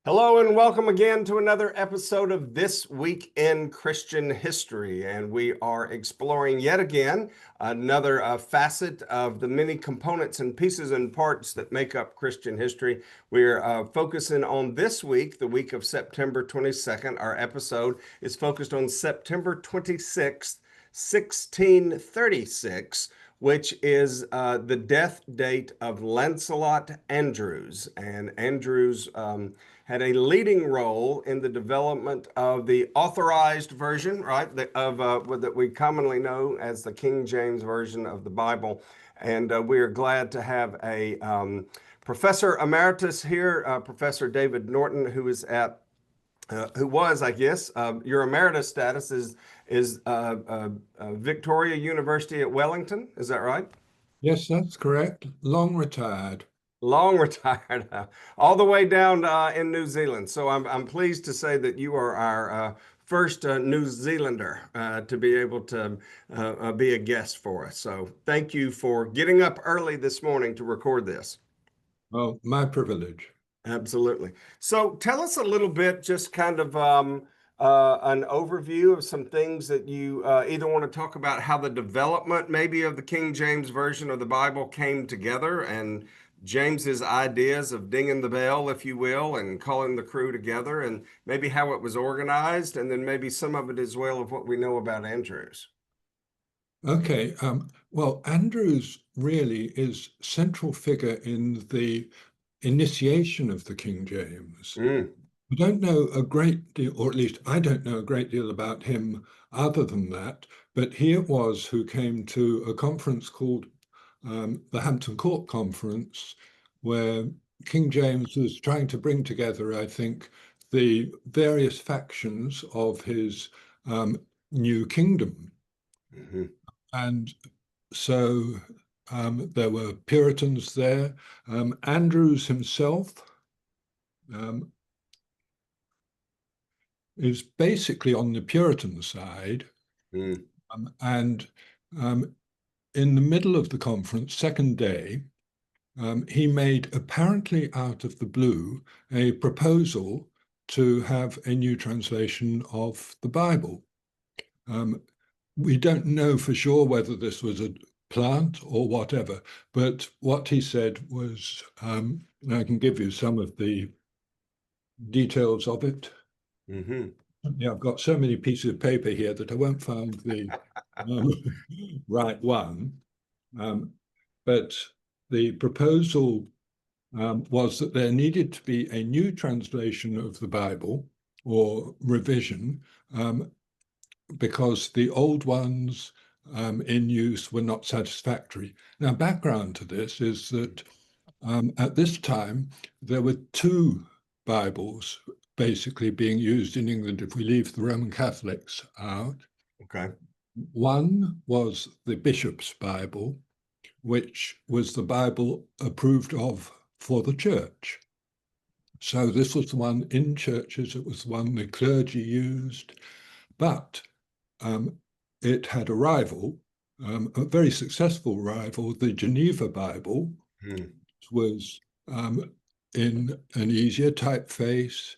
Hello and welcome again to another episode of This Week in Christian History. And we are exploring yet again another facet of the many components and pieces and parts that make up Christian history. We're focusing on this week, the week of September 22nd. Our episode is focused on September 26th, 1636, which is the death date of Lancelot Andrewes. And Andrewes had a leading role in the development of the authorized version, right, that we commonly know as the King James Version of the Bible. And we are glad to have a Professor Emeritus here, Professor David Norton, who was, I guess, your emeritus status is Victoria University at Wellington. Is that right? Yes, that's correct. Long retired. Long retired, all the way down in New Zealand. So I'm pleased to say that you are our first New Zealander to be able to be a guest for us. So thank you for getting up early this morning to record this. Oh, my privilege. Absolutely. So tell us a little bit, just kind of an overview of some things that you either want to talk about how the development maybe of the King James Version of the Bible came together and James's ideas of dinging the bell, if you will, and calling the crew together, and maybe how it was organized, and then maybe some of it as well of what we know about Andrewes. Okay. Well, Andrewes really is central figure in the initiation of the King James. Mm, We don't know a great deal, or at least I don't know a great deal about him other than that, but he it was who came to a conference called the Hampton Court Conference, where King James was trying to bring together, I think, the various factions of his new kingdom. hmm And so there were Puritans there. Andrewes himself um, is basically on the Puritan side. mm, And in the middle of the conference, second day, he made, apparently out of the blue, a proposal to have a new translation of the Bible. We don't know for sure whether this was a plant or whatever, but what he said was, and I can give you some of the details of it. hmm Yeah, I've got so many pieces of paper here that I won't find the um, right one. But the proposal was that there needed to be a new translation of the Bible or revision because the old ones in use were not satisfactory. Now, background to this is that at this time, there were two Bibles basically being used in England if we leave the Roman Catholics out. Okay. One was the Bishop's Bible, which was the Bible approved of for the church. So this was the one in churches, it was the one the clergy used, but it had a rival, a very successful rival, the Geneva Bible, Mm. which was in an easier typeface,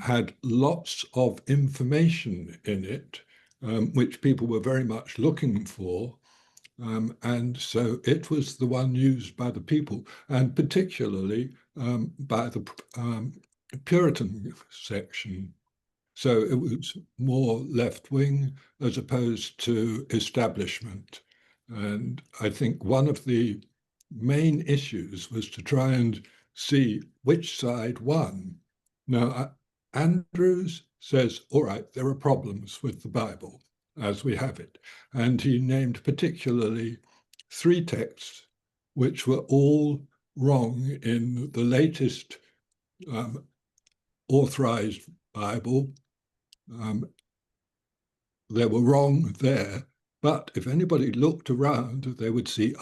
had lots of information in it, which people were very much looking for. And so it was the one used by the people, and particularly by the Puritan section. So it was more left wing as opposed to establishment. And I think one of the main issues was to try and see which side won. Now, Andrewes says, all right, there are problems with the Bible as we have it. And he named particularly three texts which were all wrong in the latest authorized Bible. They were wrong there, but if anybody looked around, they would see,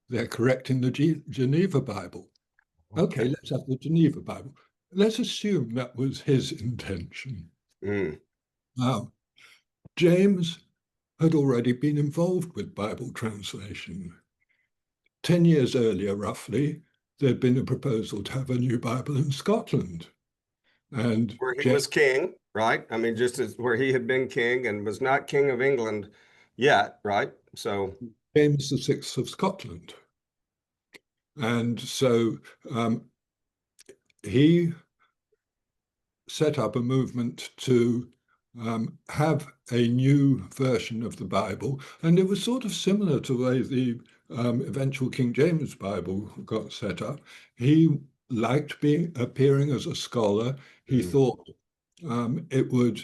they're correct in the Geneva Bible. Okay, let's have the Geneva Bible. Let's assume that was his intention. Mm. Now, James had already been involved with Bible translation. 10 years earlier, roughly, there'd been a proposal to have a new Bible in Scotland. And Where he was king, right? I mean, just as where he had been king and was not king of England yet, right? So James VI of Scotland. And so he set up a movement to have a new version of the Bible. And it was sort of similar to the way the eventual King James Bible got set up. He liked appearing as a scholar. He thought it would,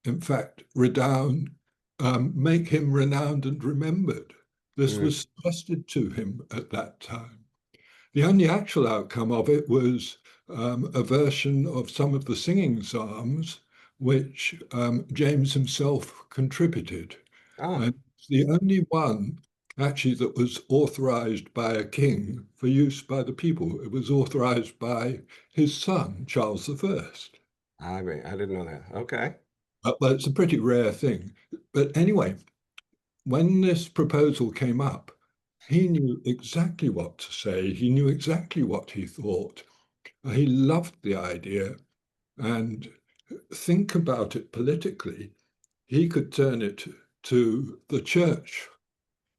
in fact, make him renowned and remembered. This was suggested to him at that time. The only actual outcome of it was a version of some of the singing psalms, which James himself contributed. And the only one actually that was authorized by a king for use by the people. It was authorized by his son, Charles I. I mean, I didn't know that. Okay. Well, it's a pretty rare thing. But anyway, when this proposal came up, he knew exactly what to say. He knew exactly what he thought. He loved the idea. And think about it politically. He could turn it to the church,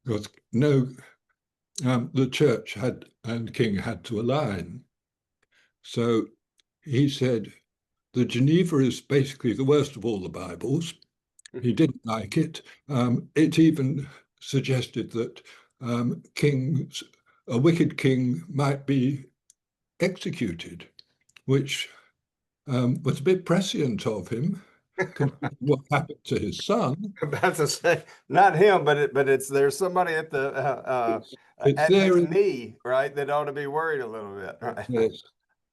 because the church had and king had to align. So he said, the Geneva is basically the worst of all the Bibles. He didn't like it. It even suggested that a wicked king might be executed, which was a bit prescient of him, what happened to his son. About to say, not him, but there's somebody at It's at his there. knee, right, that ought to be worried a little bit, right? Yes.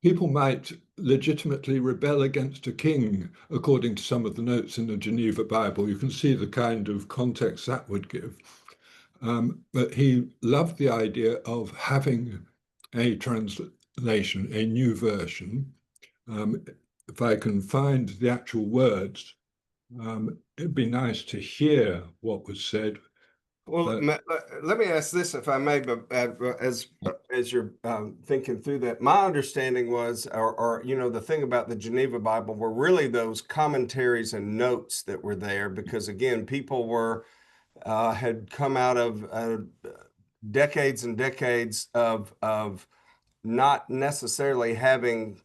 People might legitimately rebel against a king, according to some of the notes in the Geneva Bible. You can see the kind of context that would give. But he loved the idea of having a translation, a new version. If I can find the actual words, it'd be nice to hear what was said. Well, let me ask this, if I may, but as you're thinking through that, my understanding was, or the thing about the Geneva Bible were really those commentaries and notes that were there, because again, people had come out of decades and decades of not necessarily having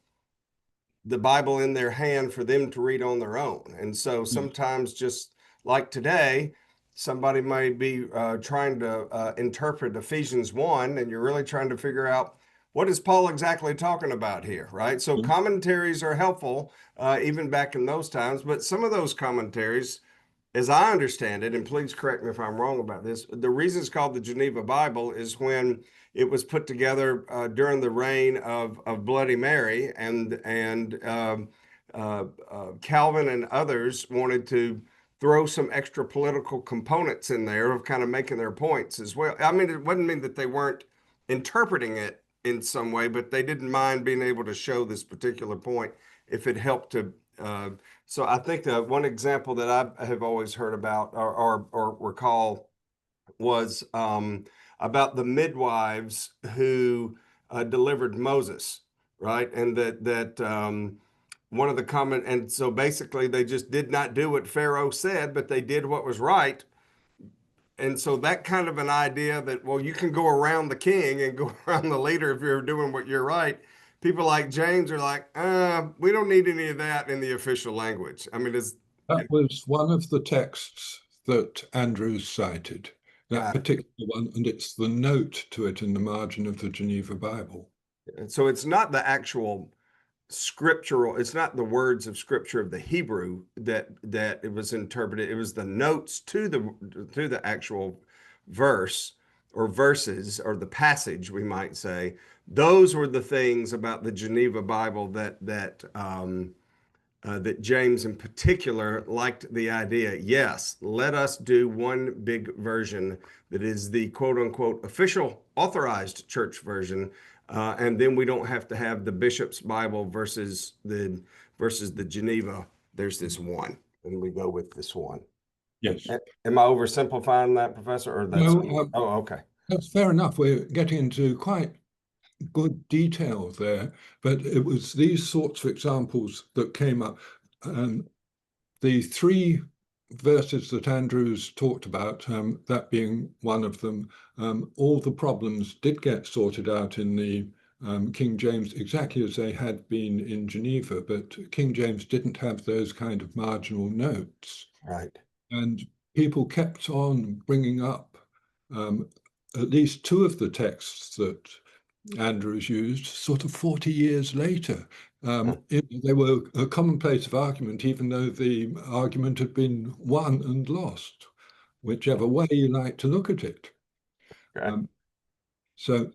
the Bible in their hand for them to read on their own. And so sometimes, just like today, somebody may be trying to interpret Ephesians 1, and you're really trying to figure out, what is Paul exactly talking about here, right? So commentaries are helpful, even back in those times, but some of those commentaries, as I understand it, and please correct me if I'm wrong about this, the reason it's called the Geneva Bible is when it was put together during the reign of Bloody Mary, and Calvin and others wanted to throw some extra political components in there of kind of making their points as well. I mean, it wouldn't mean that they weren't interpreting it in some way, but they didn't mind being able to show this particular point if it helped to. So I think one example that I have always heard about or recall was about the midwives who delivered Moses, right? And that one of the comment, and so basically they just did not do what Pharaoh said, but they did what was right. And so that kind of an idea that, well, you can go around the king and go around the leader if you're doing what you're right. People like James are like, we don't need any of that in the official language. I mean, that was one of the texts that Andrewes cited, that particular one, and it's the note to it in the margin of the Geneva Bible. So it's not the actual scriptural, it's not the words of scripture of the Hebrew that it was interpreted. It was the notes to the actual verse or verses, or the passage, we might say. Those were the things about the Geneva Bible that James in particular liked the idea. Yes, let us do one big version that is the quote unquote official authorized church version. And then we don't have to have the bishop's Bible versus the Geneva. There's this one, and we go with this one. Yes. Am I oversimplifying that, Professor? Or that's No, oh, okay. that's fair enough. We're getting into quite good detail there, but it was these sorts of examples that came up. The three verses that Andrewes talked about, that being one of them, all the problems did get sorted out in the King James, exactly as they had been in Geneva, but King James didn't have those kind of marginal notes. Right. And people kept on bringing up at least two of the texts that Andrewes used sort of 40 years later. They were a commonplace of argument, even though the argument had been won and lost, whichever way you like to look at it. Okay. So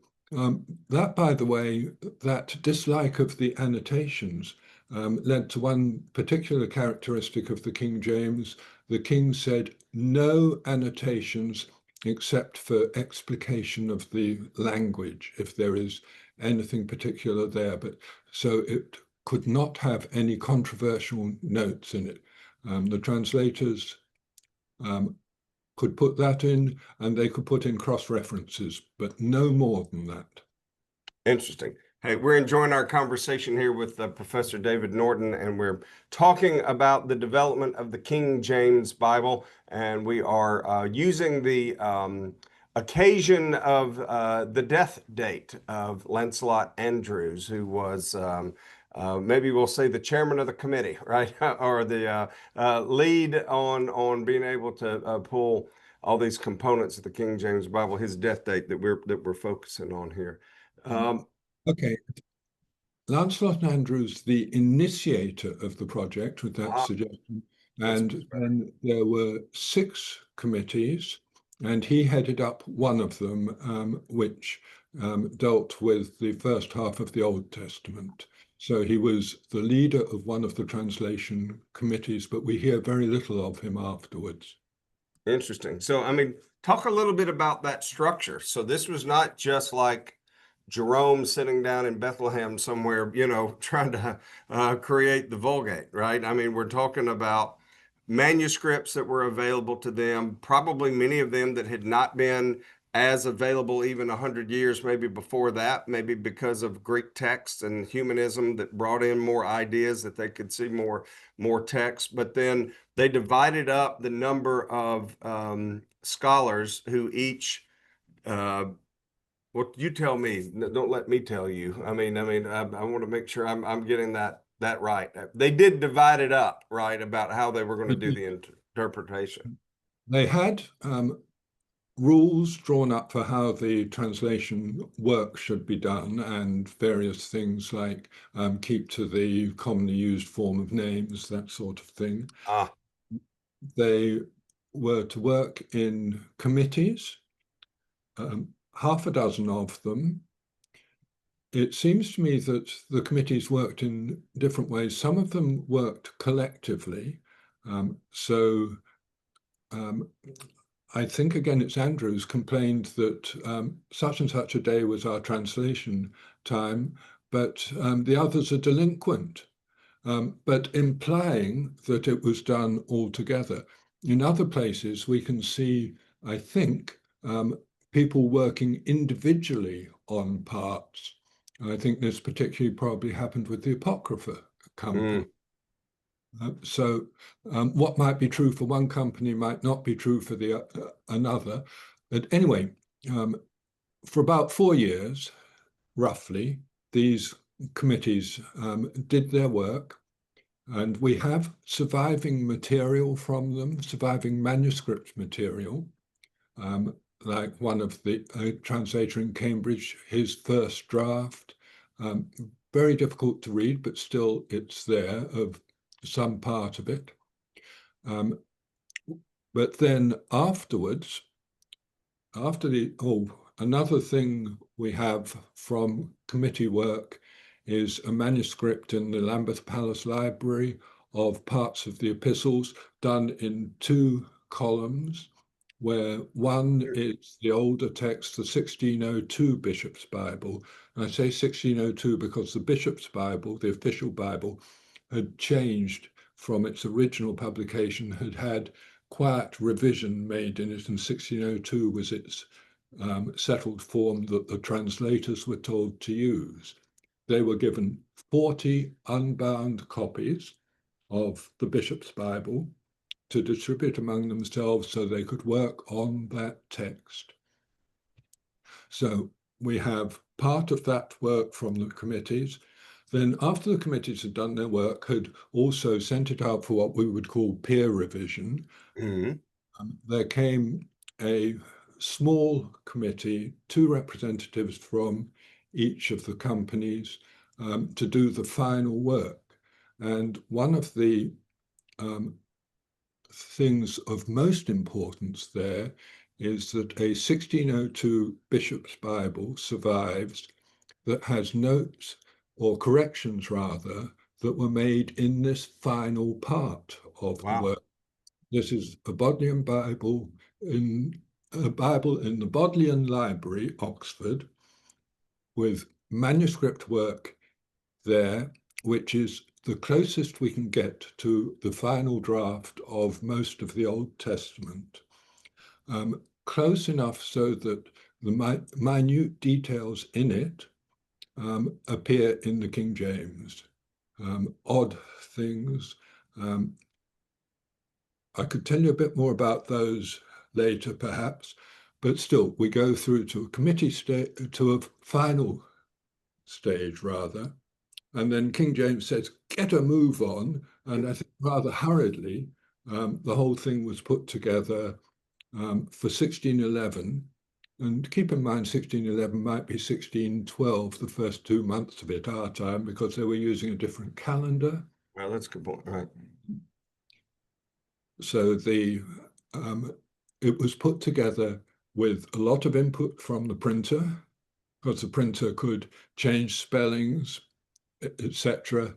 that, by the way, that dislike of the annotations led to one particular characteristic of the King James. The King said, no annotations except for explication of the language, if there is anything particular there. But so it could not have any controversial notes in it. The translators could put that in, and they could put in cross-references, but no more than that. Interesting. Hey, we're enjoying our conversation here with Professor David Norton, and we're talking about the development of the King James Bible, and we are using the occasion of the death date of Lancelot Andrewes, who was maybe we'll say the chairman of the committee, right, or the lead on being able to pull all these components of the King James Bible. His death date that we're focusing on here. Okay, Lancelot Andrewes, the initiator of the project with that suggestion, and then there were 6 committees, and he headed up one of them, which dealt with the first half of the Old Testament. So he was the leader of one of the translation committees, but we hear very little of him afterwards. Interesting. So, I mean, talk a little bit about that structure. So this was not just like Jerome sitting down in Bethlehem somewhere, you know, trying to create the Vulgate, right? I mean, we're talking about manuscripts that were available to them, probably many of them that had not been as available even 100 years maybe before that, maybe because of Greek texts and humanism that brought in more ideas that they could see more text. But then they divided up the number of scholars who each well, you tell me. Don't let me tell you. I want to make sure I'm getting that right. They did divide it up, right, about how they were going to do the interpretation. They had rules drawn up for how the translation work should be done, and various things like keep to the commonly used form of names, that sort of thing. They were to work in committees, half a dozen of them. It seems to me that the committees worked in different ways. Some of them worked collectively. I think, again, it's Andrewes complained that such and such a day was our translation time, but the others are delinquent, but implying that it was done all together. In other places, we can see, I think, people working individually on parts. I think this particularly probably happened with the Apocrypha company. So what might be true for one company might not be true for the another. But anyway, for about 4 years, roughly, these committees did their work. And we have surviving material from them, surviving manuscript material, like one of the translator in Cambridge, his first draft. Very difficult to read, but still it's there, of some part of it. But then afterwards, another thing we have from committee work is a manuscript in the Lambeth Palace Library of parts of the epistles done in 2 columns, where one is the older text, the 1602 Bishop's Bible. And I say 1602 because the Bishop's Bible, the official Bible, had changed from its original publication, had had quiet revision made in it, and 1602 was its settled form that the translators were told to use. They were given 40 unbound copies of the Bishop's Bible to distribute among themselves so they could work on that text. So we have part of that work from the committees. Then after the committees had done their work, had also sent it out for what we would call peer revision, there came a small committee, 2 representatives from each of the companies to do the final work. And one of the things of most importance there is that a 1602 Bishop's Bible survives that has notes, or corrections rather, that were made in this final part of the work. This is a Bodleian Bible in the Bodleian Library, Oxford, with manuscript work there, which is the closest we can get to the final draft of most of the Old Testament. Close enough so that the minute details in it appear in the King James. Odd things. I could tell you a bit more about those later, perhaps, but still, we go through to a committee stage, to a final stage, rather, and then King James says, "Get a move on," and I think rather hurriedly, the whole thing was put together for 1611. And keep in mind, 1611 might be 1612, the first 2 months of it, our time, because they were using a different calendar. Well, that's a good point, right? So it was put together with a lot of input from the printer, because the printer could change spellings, etc.,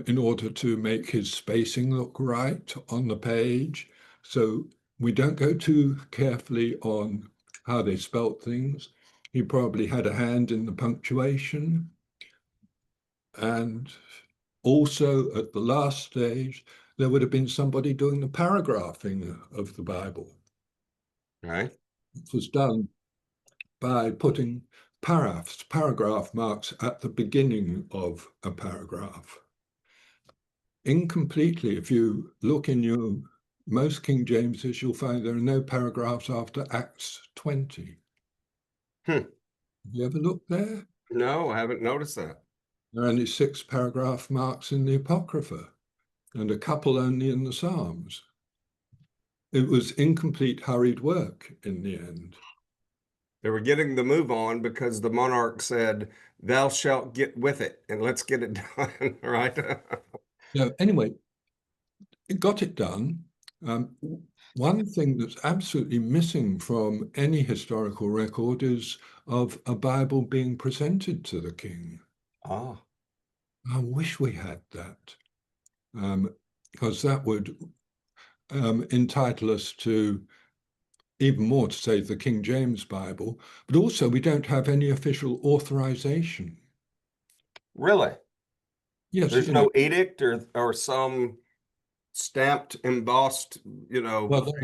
in order to make his spacing look right on the page. So we don't go too carefully on how they spelt things. He probably had a hand in the punctuation. And also at the last stage, there would have been somebody doing the paragraphing of the Bible. Right. It was done by putting paragraph marks at the beginning of a paragraph. Incompletely, if you look in most King Jameses, you'll find there are no paragraphs after Acts 20. Have you ever looked there? No, I haven't noticed that. There are only 6 paragraph marks in the Apocrypha and a couple only in the Psalms. It was incomplete, hurried work in the end. They were getting the move on because the monarch said, "Thou shalt get with it, and let's get it done," right? So anyway, it got it done. One thing that's absolutely missing from any historical record is of a Bible being presented to the king. Ah. I wish we had that, because that would entitle us to even more, to say, the King James Bible, but also we don't have any official authorization. Really? Yes, There's no edict or some stamped, embossed, well,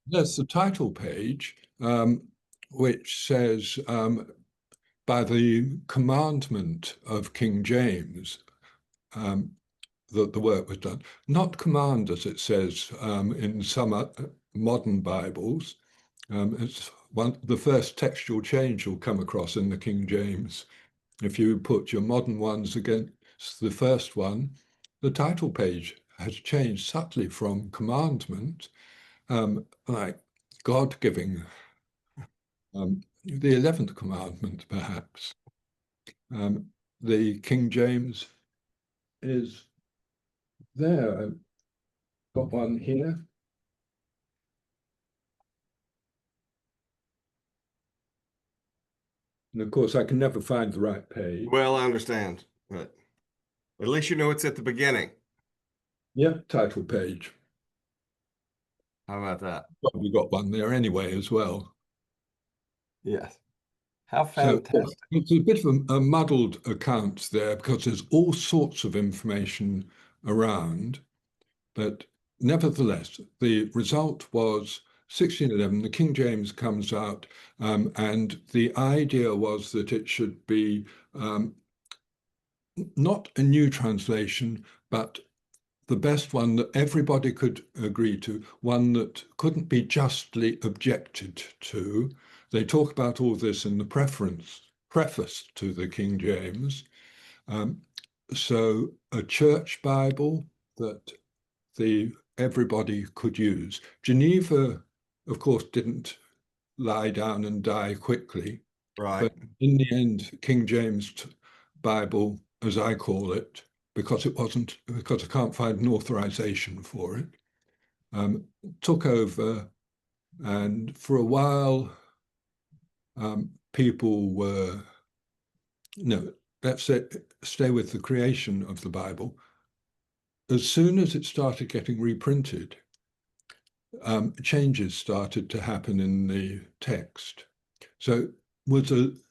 there's the title page, which says, by the commandment of King James, that the work was done. Not command, as it says in some modern Bibles. It's the first textual change you'll come across in the King James. If you put your modern ones against the first one, the title page has changed subtly from commandment, like God giving, the 11th commandment, perhaps. The King James is there. I've got one here. And of course, I can never find the right page. Well, I understand, but at least you know it's at the beginning. Yeah, title page. How about that? Probably got one there anyway as well. Yes. How So fantastic. it's a bit of a muddled account there because there's all sorts of information around. But nevertheless, the result was 1611, the King James comes out, and the idea was that it should be not a new translation, but the best one that everybody could agree to, one that couldn't be justly objected to. They talk about all this in the preface to the King James. So a church Bible that everybody could use. Geneva, of course, didn't lie down and die quickly. Right. But in the end, King James Bible, as I call it, because I can't find an authorization for it, took over, and for a while, people were, no, let's stay with the creation of the Bible. As soon as it started getting reprinted, changes started to happen in the text. So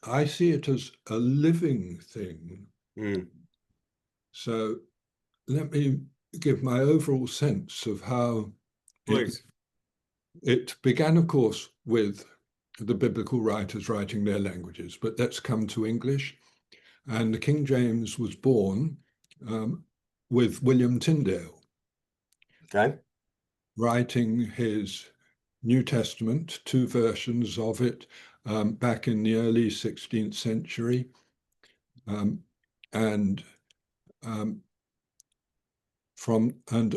I see it as a living thing. So let me give my overall sense of how it began, of course, with the biblical writers writing their languages, but let's come to English. And the King James was born with William Tyndale. Okay. Writing his New Testament, 2 versions of it, back in the early 16th century. And a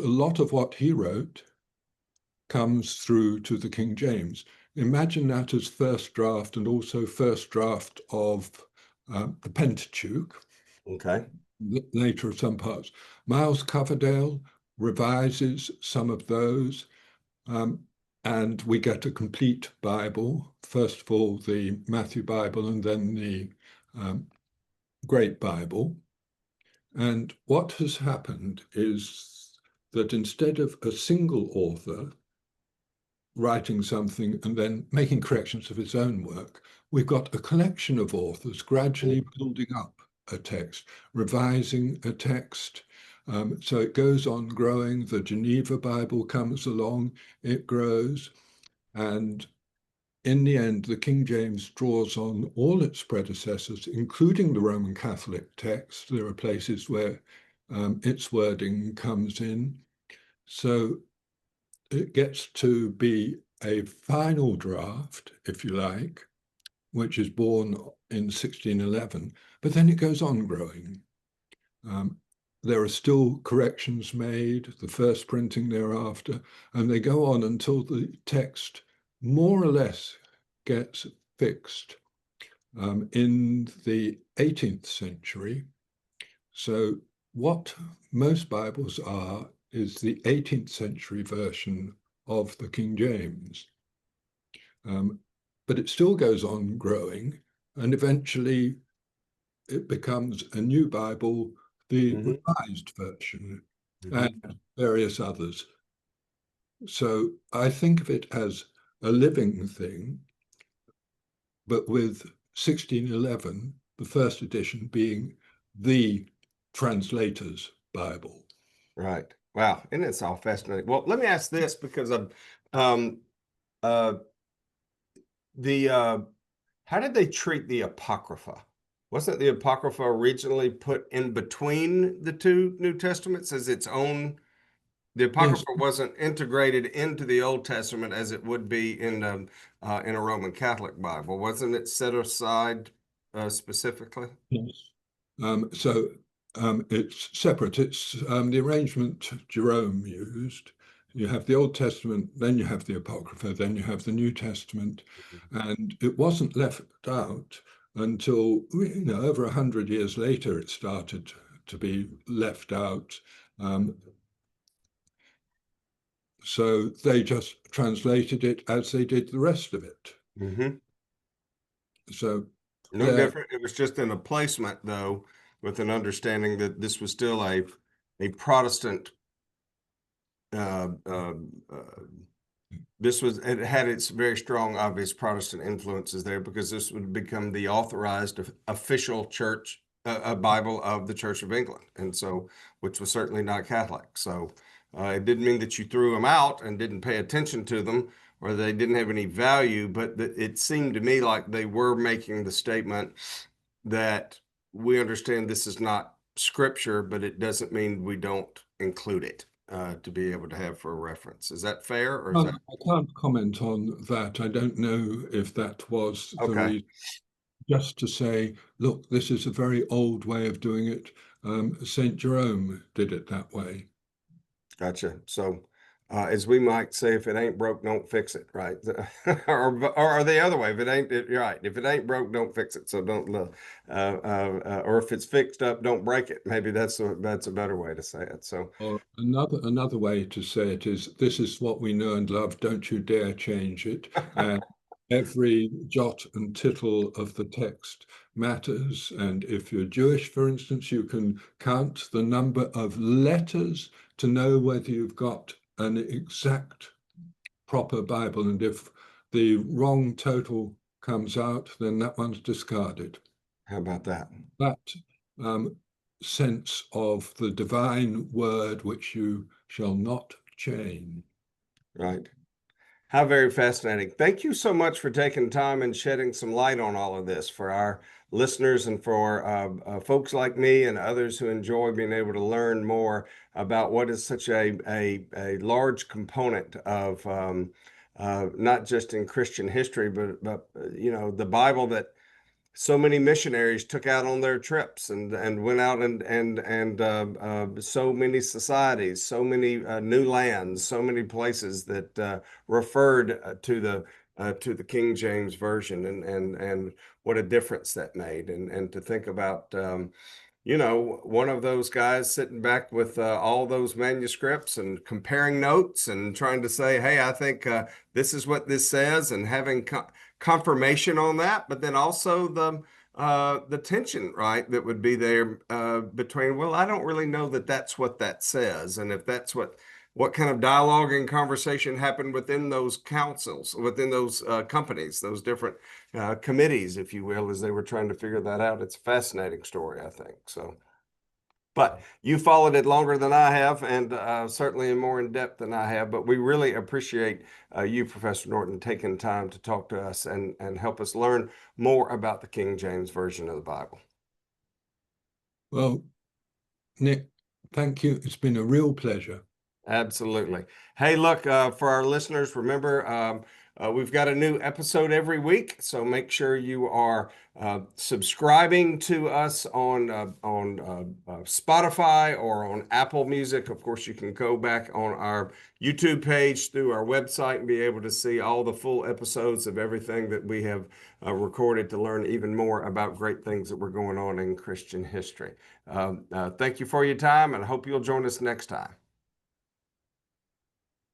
lot of what he wrote comes through to the King James. Imagine that as first draft, and also first draft of the Pentateuch. Okay. Later of some parts. Miles Coverdale revises some of those, and we get a complete Bible. First of all, the Matthew Bible, and then the Great Bible. And what has happened is that instead of a single author writing something and then making corrections of his own work, we've got a collection of authors gradually building up a text, revising a text. So it goes on growing. The Geneva Bible comes along, it grows. And in the end, the King James draws on all its predecessors, including the Roman Catholic text. There are places where its wording comes in. So it gets to be a final draft, if you like, which is born in 1611, but then it goes on growing. There are still corrections made, the first printing thereafter, and they go on until the text more or less gets fixed in the 18th century. So what most Bibles are is the 18th century version of the King James. But it still goes on growing, and eventually it becomes a new Bible, the revised version, and various others. So I think of it as a living thing, but with 1611, the first edition being the translator's Bible. Right. Wow. Isn't it all fascinating? Well, let me ask this, because how did they treat the Apocrypha? Wasn't the Apocrypha originally put in between the 2 New Testaments as its own? The Apocrypha wasn't integrated into the Old Testament as it would be in a Roman Catholic Bible. Wasn't it set aside specifically? Yes. So it's separate. It's the arrangement Jerome used. You have the Old Testament, then you have the Apocrypha, then you have the New Testament, and it wasn't left out until over 100 years later it started to be left out. So they just translated it as they did the rest of it. So no different. It was just in a placement, though, with an understanding that this was still a Protestant. It had its very strong, obvious Protestant influences there, because this would become the authorized official church Bible of the Church of England, and so, which was certainly not Catholic. So it didn't mean that you threw them out and didn't pay attention to them or they didn't have any value, but it seemed to me like they were making the statement that we understand this is not scripture, but it doesn't mean we don't include it to be able to have for a reference. Is that fair, or is that I can't comment on that. I don't know if that was the okay? reason. Just to say, look, this is a very old way of doing it. St. Jerome did it that way. Gotcha. So, as we might say, if it ain't broke, don't fix it, right? or the other way, if it ain't right, if it ain't broke, don't fix it. So don't, or if it's fixed up, don't break it. Maybe that's a better way to say it. So, Or another way to say it is, this is what we know and love. Don't you dare change it. And every jot and tittle of the text matters. And if you're Jewish, for instance, you can count the number of letters to know whether you've got an exact proper Bible. And if the wrong total comes out, then that one's discarded. how about that? That sense of the divine word which you shall not change. Right. How very fascinating. Thank you so much for taking time and shedding some light on all of this for our listeners and for folks like me and others who enjoy being able to learn more about what is such a large component of not just in Christian history, but the Bible that so many missionaries took out on their trips and went out and so many societies, so many new lands, so many places that referred to the King James version and what a difference that made and to think about one of those guys sitting back with all those manuscripts and comparing notes and trying to say, hey, I think this is what this says, and having confirmation on that, but then also the tension, right, that would be there between, well, I don't really know that that's what that says, and if that's what kind of dialogue and conversation happened within those councils, within those companies, those different committees, if you will, as they were trying to figure that out. It's a fascinating story, I think. So, but you followed it longer than I have, and certainly more in depth than I have. But we really appreciate you, Professor Norton, taking time to talk to us and help us learn more about the King James Version of the Bible. Well, Nick, thank you. It's been a real pleasure. Absolutely. Hey, look, for our listeners, remember, we've got a new episode every week, so make sure you are subscribing to us on Spotify or on Apple Music. Of course, you can go back on our YouTube page through our website and be able to see all the full episodes of everything that we have recorded to learn even more about great things that were going on in Christian history. Thank you for your time, and I hope you'll join us next time.